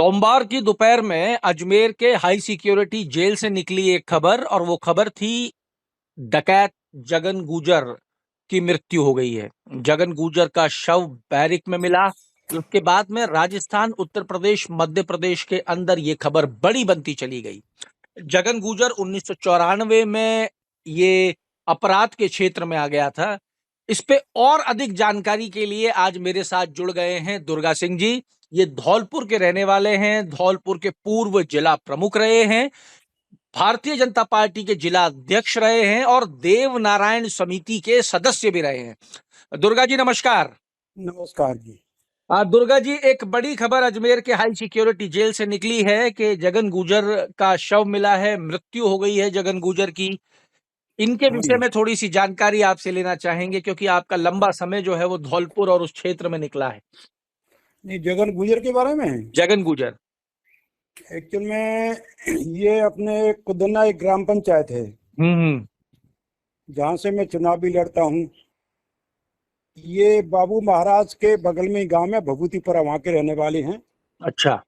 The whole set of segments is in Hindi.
सोमवार की दोपहर में अजमेर के हाई सिक्योरिटी जेल से निकली एक खबर और वो खबर थी डकैत जगन गुजर की मृत्यु हो गई है। जगन गुजर का शव बैरिक में मिला। उसके बाद में राजस्थान, उत्तर प्रदेश, मध्य प्रदेश के अंदर ये खबर बड़ी बनती चली गई। जगन गुजर 1994 में ये अपराध के क्षेत्र में आ गया था। इस पे और अधिक जानकारी के लिए आज मेरे साथ जुड़ गए हैं दुर्गा सिंह जी। ये धौलपुर के रहने वाले हैं, धौलपुर के पूर्व जिला प्रमुख रहे हैं, भारतीय जनता पार्टी के जिला अध्यक्ष रहे हैं और देव नारायण समिति के सदस्य भी रहे हैं। दुर्गा जी नमस्कार। नमस्कार जी। दुर्गा जी, एक बड़ी खबर अजमेर के हाई सिक्योरिटी जेल से निकली है कि जगन गुजर का शव मिला है, मृत्यु हो गई है जगन गुजर की। इनके हाँ विषय जी। में थोड़ी सी जानकारी आपसे लेना चाहेंगे क्योंकि आपका लंबा समय जो है वो धौलपुर और उस क्षेत्र में निकला है। नहीं, जगन गुजर के बारे में जगन गुजर एक्चुअल में ये अपने कुदना एक ग्राम पंचायत है हम्म। जहाँ से मैं चुनाव भी लड़ता हूँ। ये बाबू महाराज के बगल में ही गांव है, भभूतिपुरा, वहाँ के रहने वाले हैं। अच्छा।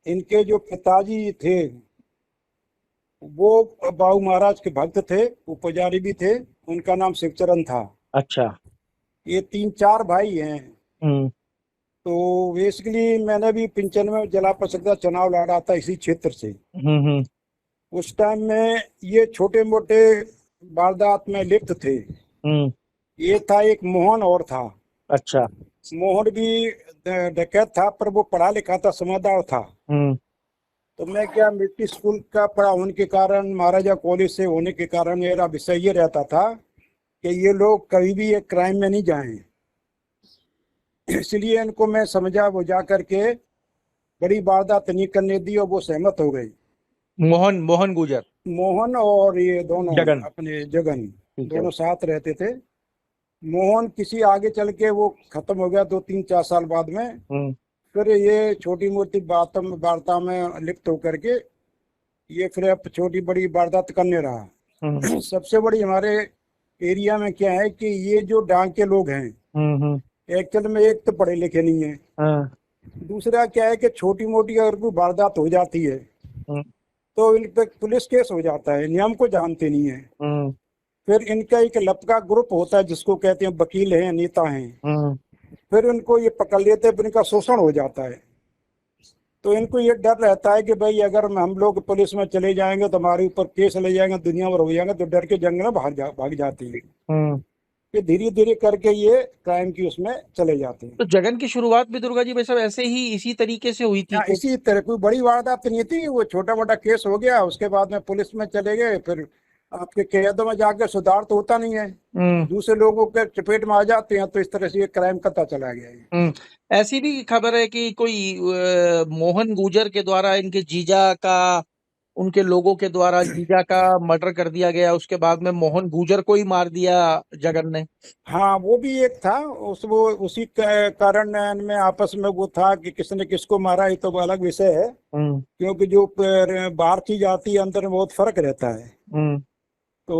इनके जो पिताजी थे वो बाबू महाराज के भक्त थे, वो पुजारी भी थे। उनका नाम शिवचरण था। अच्छा। ये 3-4 भाई हैं। हम्म। तो बेसिकली मैंने भी 95 जिला परिषद का चुनाव लड़ा था इसी क्षेत्र से। हम्म। उस टाइम में ये छोटे मोटे वारदात में लिप्त थे। हम्म। ये था एक मोहन और था। अच्छा। मोहन भी डकैत था, पर वो पढ़ा लिखा था, समझदार था। हम्म। तो मैं क्या, मिट्टी स्कूल का पढ़ा होने के कारण, महाराजा कॉलेज से होने के कारण मेरा विषय ये रहता था कि ये लोग कभी भी एक क्राइम में नहीं जाएं। इसलिए इनको मैं समझा बुझा करके बड़ी वारदात नहीं करने दी और वो सहमत हो गई। मोहन गुजर, मोहन और ये दोनों जगन। अपने जगन ठीक है। दोनों साथ रहते थे। मोहन किसी आगे चल के वो खत्म हो गया 2-3-4 साल बाद में। हम्म। फिर ये छोटी मोटी बातों में, वार्ता में लिप्त होकर के ये फिर अब छोटी बड़ी वारदात करने हम्म। रहा। सबसे बड़ी हमारे एरिया में क्या है कि ये जो डांग के लोग हैं, हम्म। एक्चुअल में एक तो पढ़े लिखे नहीं है, हाँ। दूसरा क्या है कि छोटी मोटी अगर कोई वारदात हो जाती है हम्म। तो इन पे पुलिस केस हो जाता है, नियम को जानते नहीं है। हम्म। फिर इनका एक लपका ग्रुप होता है जिसको कहते हैं वकील हैं, नेता हैं। हम्म। फिर इनको ये पकड़ लेते हैं, फिर इनका शोषण हो जाता है। तो इनको ये डर रहता है कि भाई अगर हम लोग पुलिस में चले जाएंगे तो हमारे ऊपर केस ले जाएंगे, दुनिया भर हो जाएंगे, तो डर के जंगल में भाग जाती है। हम्म। ये धीरे धीरे करके ये क्राइम की उसमें चले जाते हैं। तो जगन की शुरुआत भी दुर्गा जी भाई साहब ऐसे ही इसी तरीके से हुई थी यहाँ कि इसी तरह कोई बड़ी वारदात नहीं थी, वो छोटा मोटा केस हो गया, उसके बाद में पुलिस में चले गए। फिर आपके कैदों में जाकर सुधार तो होता नहीं है, हम्म। दूसरे लोगों के चपेट में आ जाते हैं, तो इस तरह से ये क्राइम करता चला गया है। ऐसी भी खबर है कि कोई मोहन गुजर के द्वारा इनके जीजा का, उनके लोगों के द्वारा जीजा का मर्डर कर दिया गया। उसके बाद में मोहन गुजर को ही मार दिया जगन ने। हाँ, वो भी एक था। वो उसी कारण में आपस में वो था कि किसने किसको मारा, ये तो अलग विषय है। हम्म। क्योंकि जो बाहर चीज आती है अंदर में बहुत फर्क रहता है। हम्म। तो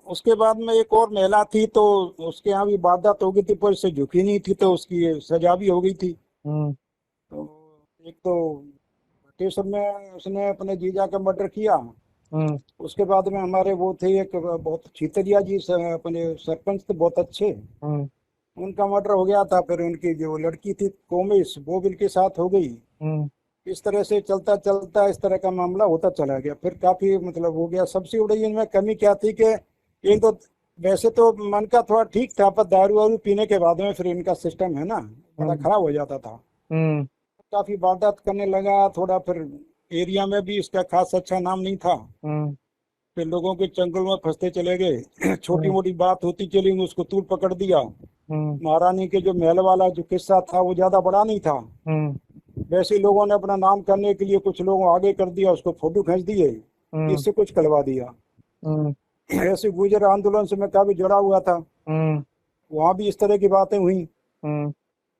उसके बाद में एक और महिला थी, तो उसके यहाँ भी वारदात हो गई थी, पर इससे झुकी नहीं थी, तो उसकी सजा भी हो गई थी। हम्म। तो एक तो स्टेशन में उसने अपने जीजा का मर्डर किया। हम्म। उसके बाद में हमारे वो थे एक बहुत छीतरिया जी, अपने सरपंच थे बहुत अच्छे, हम्म। उनका मर्डर हो गया था। फिर उनकी जो लड़की थी कोमिस, वो भी उनके साथ हो गई। हम्म। इस तरह से चलता चलता इस तरह का मामला होता चला गया। फिर काफी मतलब हो गया। सबसे बड़ी इनमें कमी क्या थी कि एक तो वैसे तो मन का थोड़ा ठीक था, पर दारू वारू पीने के बाद में फिर इनका सिस्टम है ना बड़ा हम्म। खराब हो जाता था। हम्म। काफी वारदात करने लगा थोड़ा। फिर एरिया में भी इसका खास अच्छा नाम नहीं था। हम्म। फिर लोगों के चंगुल में फंसते चले गए। छोटी हम्म। मोटी बात होती चली, उसको तूल पकड़ दिया। हम्म। महारानी के जो महल वाला जो किस्सा था वो ज्यादा बड़ा नहीं था। हम्म। वैसे ही लोगों ने अपना नाम करने के लिए कुछ लोगों आगे कर दिया, उसको फोटो खींच दिए, हम्म। इससे कुछ करवा दिया। हम्म। ऐसे गुजर आंदोलन से मैं काफी जुड़ा हुआ था, हम्म। वहां भी इस तरह की बातें हुई। हम्म।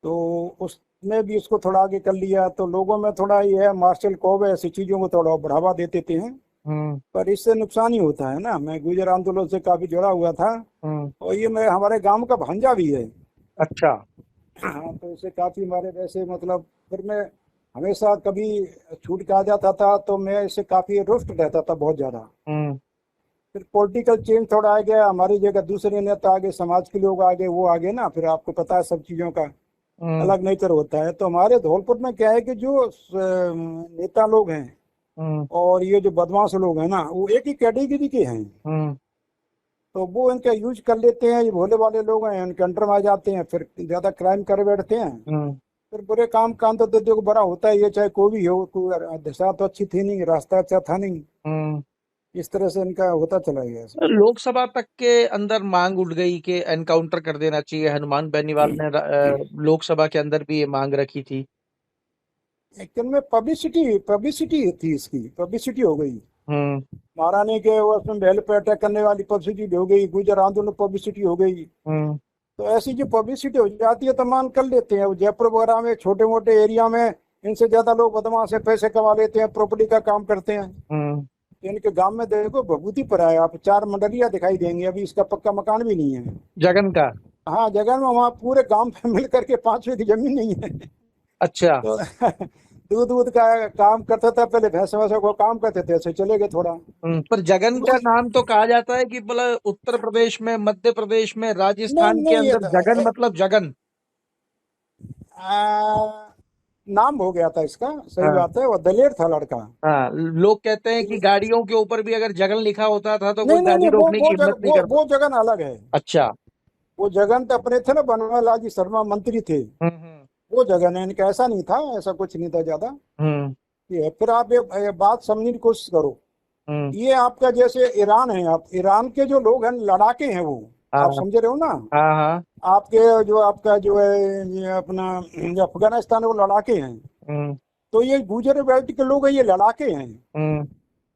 तो उसने भी इसको थोड़ा आगे कर लिया। तो लोगों में थोड़ा ये है, मार्शल कॉब ऐसी चीजों को थोड़ा बढ़ावा दे देते हैं, हम्म। पर इससे नुकसान ही होता है ना। मैं गुजर आंदोलन से काफी जुड़ा हुआ था, हम्म। और ये मैं हमारे गांव का भांजा भी है। अच्छा। हाँ, तो इससे काफी हमारे वैसे मतलब फिर मैं हमेशा कभी छूट के आ जाता था तो मैं इससे काफी रुष्ट रहता था बहुत ज्यादा। हम्म फिर पॉलिटिकल चेंज थोड़ा आ गया, हमारी जगह दूसरे नेता आ गए, समाज के लोग आ गए, वो आ गए ना, फिर आपको पता है सब चीजों का हम्म अलग नेचर होता है। तो हमारे धौलपुर में क्या है कि जो नेता लोग हैं हम्म और ये जो बदमाश लोग हैं ना, वो एक ही कैटेगरी के हैं। हम्म तो वो इनका यूज कर लेते हैं, ये भोले वाले लोग हैं, इनके अंडर में आ जाते हैं, फिर ज्यादा क्राइम कर बैठते हैं। हम्म फिर बुरे काम कांड तो देखो बड़ा होता है, ये चाहे कोई भी हो, कोई दिशा तो अच्छी थी नहीं, रास्ता अच्छा था नहीं। हम्म। इस तरह से इनका होता चला गया सब। लोकसभा तक के अंदर मांग उठ गई कि एनकाउंटर कर देना चाहिए। हनुमान बेनीवाल ने लोकसभा के अंदर भी ये मांग रखी थी। एक्चुअल में पब्लिसिटी थी, इसकी पब्लिसिटी हो गई। हम्म महारानी के वो उसमें महल पे अटैक करने वाली पब्लिसिटी हो गई, गुजर आंदोलन पब्लिसिटी हो गई। हम्म तो ऐसी जो पब्लिसिटी हो जाती है तो मान कर लेते हैं। वो जयपुर वगैरह में छोटे मोटे एरिया में इनसे ज्यादा लोग बदमाश से पैसे कमा लेते हैं, प्रॉपर्टी का काम करते हैं। हम्म इनके गांव में देखो भभूति पर है, आप 4 मंडलियां दिखाई देंगी, अभी इसका पक्का मकान भी नहीं है। जगन का। हाँ, जगह में वहाँ पूरे गांव में मिल करके 5 की जमीन नहीं है। अच्छा। तो दूध दूध का काम करता था पहले, भैंस वैसों को काम करते थे, ऐसे चले गए थोड़ा। पर जगन का नाम तो कहा जाता है कि बोला उत्तर प्रदेश में, मध्य प्रदेश में, नहीं राजस्थान के नहीं, अंदर जगन मतलब जगन। आ, नाम हो गया था इसका, सही हाँ बात है, वो दलेर था लड़का। हाँ। लोग कहते हैं कि गाड़ियों के ऊपर भी अगर जगन लिखा होता था तो कोई नहीं नहीं गाड़ी नहीं, रोकने की हिम्मत नहीं करता। वो जगन अलग है। अच्छा। वो जगन तो अपने थे ना, बनवारीलाल जी शर्मा मंत्री थे, हम्म वो जगन है इनका। ऐसा नहीं था, ऐसा कुछ नहीं था ज्यादा। हम्म ये फिर आप ये बात समझने की कोशिश करो। हम्म। ये आपका जैसे ईरान है, आप ईरान के जो लोग हैं लड़ाके हैं वो, आप हाँ समझ रहे हो ना। हाँ हाँ। आपके जो आपका जो है ये अपना जो अफगानिस्तान है, वो लड़ाके हैं। हम्म तो ये गुजर बेल्ट के लोग हैं, ये लड़ाके हैं। हम्म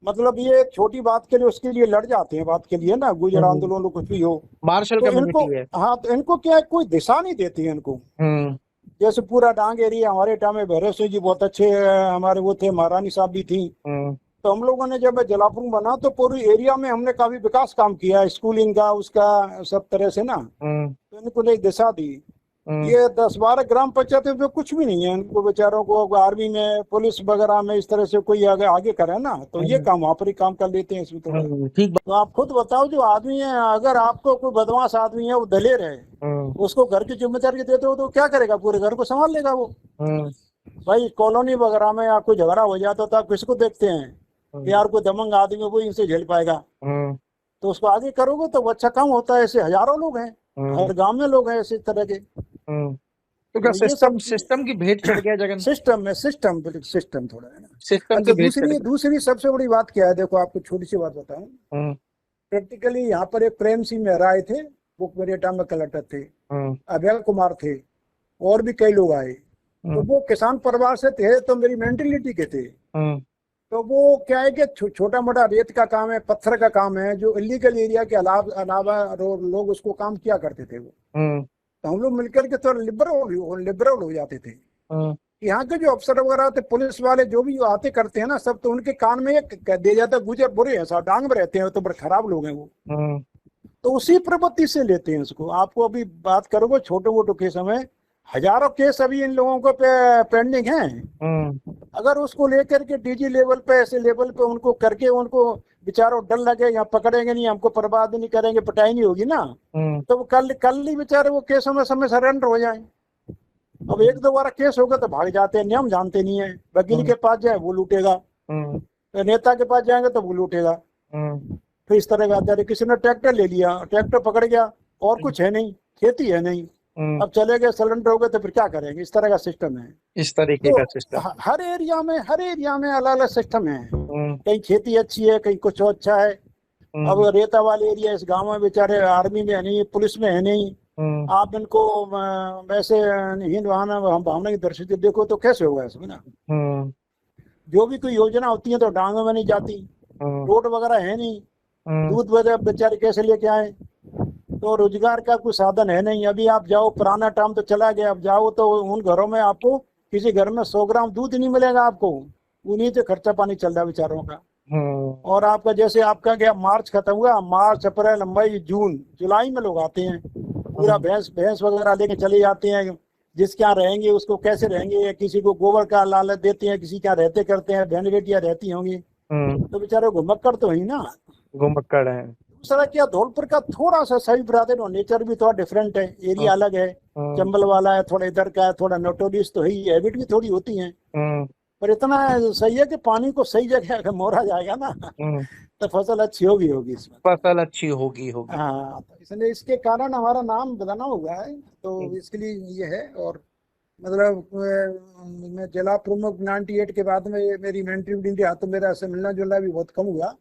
मतलब ये छोटी बात के लिए उसके लिए लड़ जाते हैं, बात के लिए ना, गुजर हम्म। आंदोलन कुछ भी हो। मार्शल तो इनको, कम्युनिटी है। हाँ, तो इनको क्या है, कोई दिशा नहीं देती है इनको। हम्म जैसे पूरा डांग एरिया हमारे टाइम में भैरव सिंह जी बहुत अच्छे हमारे वो थे, महारानी साहब भी थी। हम्म तो हम लोगों ने जब जलापुर बना तो पूरी एरिया में हमने काफी विकास काम किया, स्कूलिंग का उसका सब तरह से ना। हम्म तो इनको नई दिशा दी। हम्म ये 10-12 ग्राम पंचायत में कुछ भी नहीं है इनको बेचारों को, आर्मी में पुलिस वगैरह में इस तरह से कोई आगे आगे करे ना, तो ये हम्म काम वहां पर ही काम कर लेते हैं इसमें थोड़ा। ठीक तो आप खुद बताओ, जो आदमी है, अगर आपको कोई बदमाश आदमी है, वो दलेर है, हम्म उसको घर की जिम्मेदारी देते हो तो क्या करेगा, पूरे घर को संभाल लेगा वो। हम्म भाई कॉलोनी वगैरह में आपको झगड़ा हो जाता तो आप किसको देखते हैं कि यार कोई दमंग आदमी है, वो इनसे झेल पाएगा। हम्म तो उसको आगे करोगे तो वो अच्छा काम होता है। ऐसे हजारों लोग हैं, हम्म हर गांव में लोग हैं ऐसे तरह के। तो क्या तो ये सिस्टम सब सिस्टम की भेंट चढ़ गया जगन। सिस्टम थोड़ा है ना। सिस्टम अच्छा, की भेंट चढ़ दूसरी गया। दूसरी सबसे बड़ी बात क्या है, देखो आपको छोटी सी बात बताऊं। हम्म प्रैक्टिकली यहाँ पर एक प्रेम सिंह मेहरा आए थे, वो मेरे टाइम में कलेक्टर थे। हम्म अभय कुमार थे, और भी कई लोग आए। तो हम्म वो किसान परिवार से थे, तो मेरी मेंटेलिटी के थे। हम्म तो वो क्या है कि छोटा मोटा रेत का काम है, पत्थर का काम है, जो इलीगल एरिया के अलावा लोग उसको काम किया करते थे वो। हम्म तो हम लोग मिलकर के थोड़ा लिबरल हो जाते थे। हम्म यहाँ के जो अफसर वगैरह थे, पुलिस वाले जो भी आते करते हैं ना सब, तो उनके कान में एक कह दिया जाता है, गुजर बुरे हैं साहब, डांग में रहते हैं, तो बड़े खराब लोग हैं वो। हम्म तो उसी प्रवृत्ति से लेते हैं उसको। आपको अभी बात करोगे छोटे मोटे केस में, हजारों केस अभी इन लोगों को पेंडिंग हैं। अगर उसको लेकर के डीजी लेवल पे, ऐसे लेवल पे उनको करके, उनको बेचारों डर लगे, यहाँ पकड़ेंगे नहीं, हमको बर्बाद नहीं करेंगे, पिटाई नहीं होगी ना, तो वो कल कल ही बेचारे वो केसों में समय सरेंडर हो जाए। अब एक दो बार केस होगा तो भाग जाते हैं, नियम जानते नहीं है। वकील के पास जाए वो लूटेगा, तो नेता के पास जाएंगे तो वो लूटेगा। फिर इस तरह का आता है, किसी ने ट्रैक्टर ले लिया, ट्रैक्टर पकड़ गया, और कुछ है नहीं, खेती है नहीं, अब चले गए, सिलेंडर हो गए, तो फिर क्या करेंगे। इस तरह का सिस्टम है। इस तरीके तो का सिस्टम। हर एरिया में अलग अलग सिस्टम है। कहीं खेती अच्छी है, कहीं कुछ और अच्छा है। अब रेता वाले एरिया, इस गांव में बेचारे आर्मी में है नहीं, पुलिस में है नहीं, आप इनको वैसे हिंद हम भावना की दृष्टि से देखो तो कैसे होगा इसमें ना। जो भी कोई योजना होती है तो डांगों में नहीं जाती, रोड वगैरह है नहीं, दूध वगैरह बेचारे कैसे लेके आए। तो रोजगार का कोई साधन है नहीं। अभी आप जाओ, पुराना टाइम तो चला गया, अब जाओ तो उन घरों में आपको किसी घर में 100 ग्राम दूध नहीं मिलेगा आपको, उन्हीं से खर्चा पानी चल रहा है बेचारों का। और आपका जैसे आपका क्या, मार्च खत्म हुआ, मार्च अप्रैल मई जून जुलाई में लोग आते हैं, पूरा भैंस वगैरह लेके चले जाते हैं, जिसके यहाँ रहेंगे उसको कैसे रहेंगे, या किसी को गोबर का लालच देते हैं, किसी के यहाँ रहते करते हैं, बहन बेटियां रहती होंगी, तो बेचारे घुमक्कड़ तो ही ना। घुमक्कड़ है। दूसरा क्या, धौलपुर का थोड़ा सा सही ब्रादर नेचर भी थोड़ा डिफरेंट है, एरिया अलग है, चंबल वाला है, थोड़ा इधर का है, थोड़ा नोटोरियस तो ही, हैबिट भी थोड़ी होती है, पर इतना सही है कि पानी को सही जगह अगर मोड़ा जाएगा ना तो फसल अच्छी होगी इसमें, फसल अच्छी होगी। हाँ, तो इसलिए इसके कारण हमारा नाम बदलना हुआ है, तो इसके लिए ये है। और मतलब मैं जिला प्रमुख 98 के बाद में मेरी इन्वेंट्री भी नहीं रहा, तो मेरा से मिलना जुलना भी बहुत कम हुआ।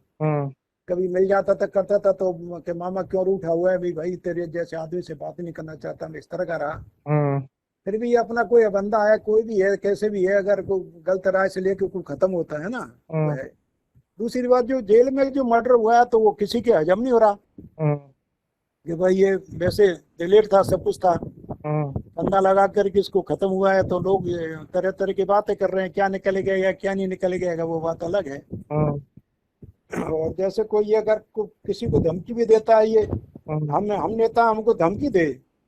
कभी मिल जाता था, करता था तो कि मामा क्यों रूठा हुआ है भाई, तेरे जैसे आदमी से बात नहीं करना चाहता, मैं इस तरह का रहा। फिर भी अपना कोई बंदा है, कोई भी है, कैसे भी है, अगर कोई गलत राय से लेके कोई खत्म होता है ना तो है। दूसरी बात, जो जेल में जो मर्डर हुआ है तो वो किसी के हजम नहीं हो रहा कि भाई ये वैसे डिलीट था, सब कुछ था, फंदा लगा करके इसको खत्म हुआ है, तो लोग तरह तरह की बातें कर रहे हैं, क्या निकलेगा या क्या नहीं निकलेगा वो बात अलग है। और जैसे कोई अगर किसी को धमकी भी देता है, ये हम नेता हमको धमकी दे,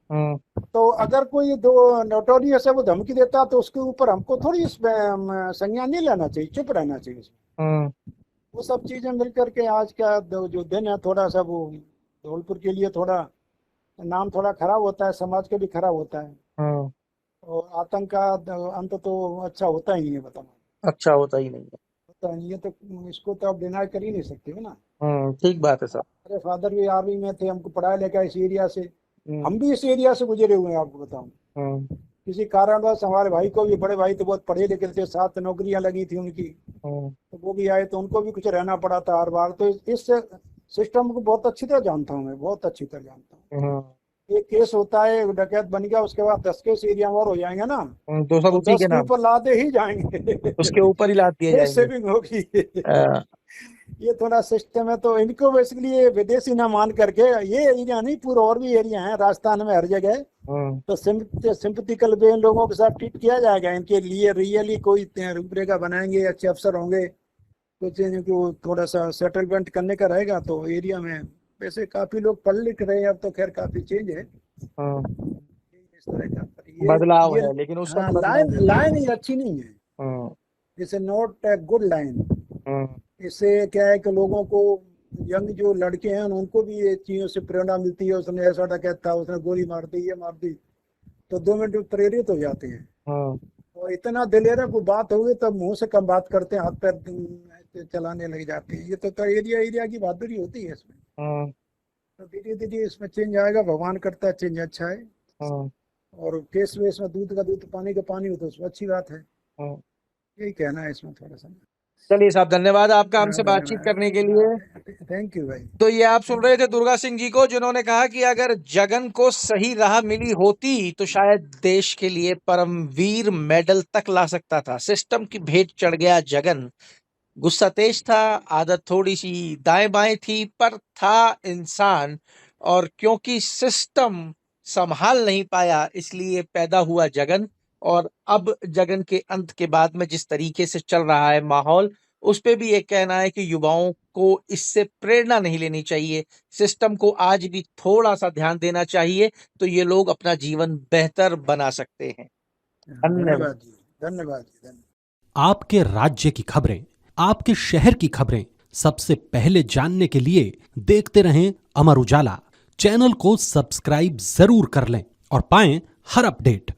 तो अगर कोई दो नोटोरियस है वो धमकी देता तो उसके ऊपर हमको थोड़ी संज्ञान नहीं लेना चाहिए, चुप रहना चाहिए उसमें। वो सब चीजें मिल करके आज का जो दिन है, थोड़ा सा वो धौलपुर के लिए थोड़ा नाम थोड़ा खराब होता है, समाज के भी खराब होता है, और आतंक का अंत तो अच्छा होता ही नहीं है, बताना अच्छा होता ही नहीं है, तो इसको तो आप डिनाई कर ही नहीं सकते हो ना। ठीक बात है सर। मेरे फादर भी आर्मी में थे, हमको पढ़ाया लिखा इस एरिया से, हम भी इस एरिया से गुजरे हुए हैं, आपको बताऊं। किसी कारणवश हमारे भाई को भी, बड़े भाई तो बहुत पढ़े लिखे थे, 7 नौकरियां लगी थी उनकी, तो वो भी आए तो उनको भी कुछ रहना पड़ा था हर बार। तो इस सिस्टम को बहुत अच्छी तरह जानता हूँ मैं, बहुत अच्छी तरह जानता हूँ। एक केस होता है, डकैत बन गया, उसके बाद 10 केस एरिया और हो जाएंगे ना, तो सब उसी के नाम ऊपर लादे ही जाएंगे, उसके ऊपर ही लाद दिए जाएंगे, सेविंग होगी। ये थोड़ा सिस्टम है, तो इनको बेसिकली विदेशी ना मान करके, ये एरिया नहीं, पूरा और भी एरिया है राजस्थान में हर जगह, तो सिंपैथिकल वे लोगों के साथ ट्रीट किया जाएगा, इनके लिए रियली कोई रूपरेखा बनाएंगे, अच्छे अफसर होंगे, कुछ थोड़ा सा सेटलमेंट करने का रहेगा, तो एरिया में वैसे काफी लोग पढ़ लिख रहे हैं, अब तो खैर काफी चेंज है इस तरह का, बदलाव है, लेकिन उस लाइन ही अच्छी नहीं है, it's not a good line. इससे क्या है कि लोगों को, यंग जो लड़के हैं उनको भी ये चीजों से प्रेरणा मिलती है, उसने ऐसा डकैत था, उसने गोली मार दी, ये मार दी, तो 2 मिनट में प्रेरित हो जाते हैं। और इतना दिलेरा को बात होगी तब मुंह से कम बात करते हैं, हाथ पैर चलाने लग जाते हैं। ये तो एरिया की बहादुरी होती है इसमें। तो धीरे धीरे इसमें चेंज आएगा, भगवान करता है चेंज अच्छा है। और केस वेस में दूध का दूध, पानी का पानी हो तो उसमें अच्छी बात है। यही कहना है इसमें थोड़ा सा। चलिए साहब, धन्यवाद आपका हमसे बातचीत करने के लिए। थैंक यू भाई। तो ये आप सुन रहे थे दुर्गा सिंह जी को, जिन्होंने कहा कि अगर जगन को सही राह मिली होती तो शायद देश के लिए परमवीर मेडल तक ला सकता था। सिस्टम की भेंट चढ़ गया जगन। गुस्सा तेज था, आदत थोड़ी सी दाएं बाएं थी, पर था इंसान, और क्योंकि सिस्टम संभाल नहीं पाया इसलिए पैदा हुआ जगन। और अब जगन के अंत के बाद में जिस तरीके से चल रहा है माहौल, उस पे भी एक कहना है कि युवाओं को इससे प्रेरणा नहीं लेनी चाहिए, सिस्टम को आज भी थोड़ा सा ध्यान देना चाहिए, तो ये लोग अपना जीवन बेहतर बना सकते हैं। धन्यवाद जी, धन्यवाद जी। आपके राज्य की खबरें, आपके शहर की खबरें सबसे पहले जानने के लिए देखते रहें अमर उजाला। चैनल को सब्सक्राइब जरूर कर लें और पाएं हर अपडेट।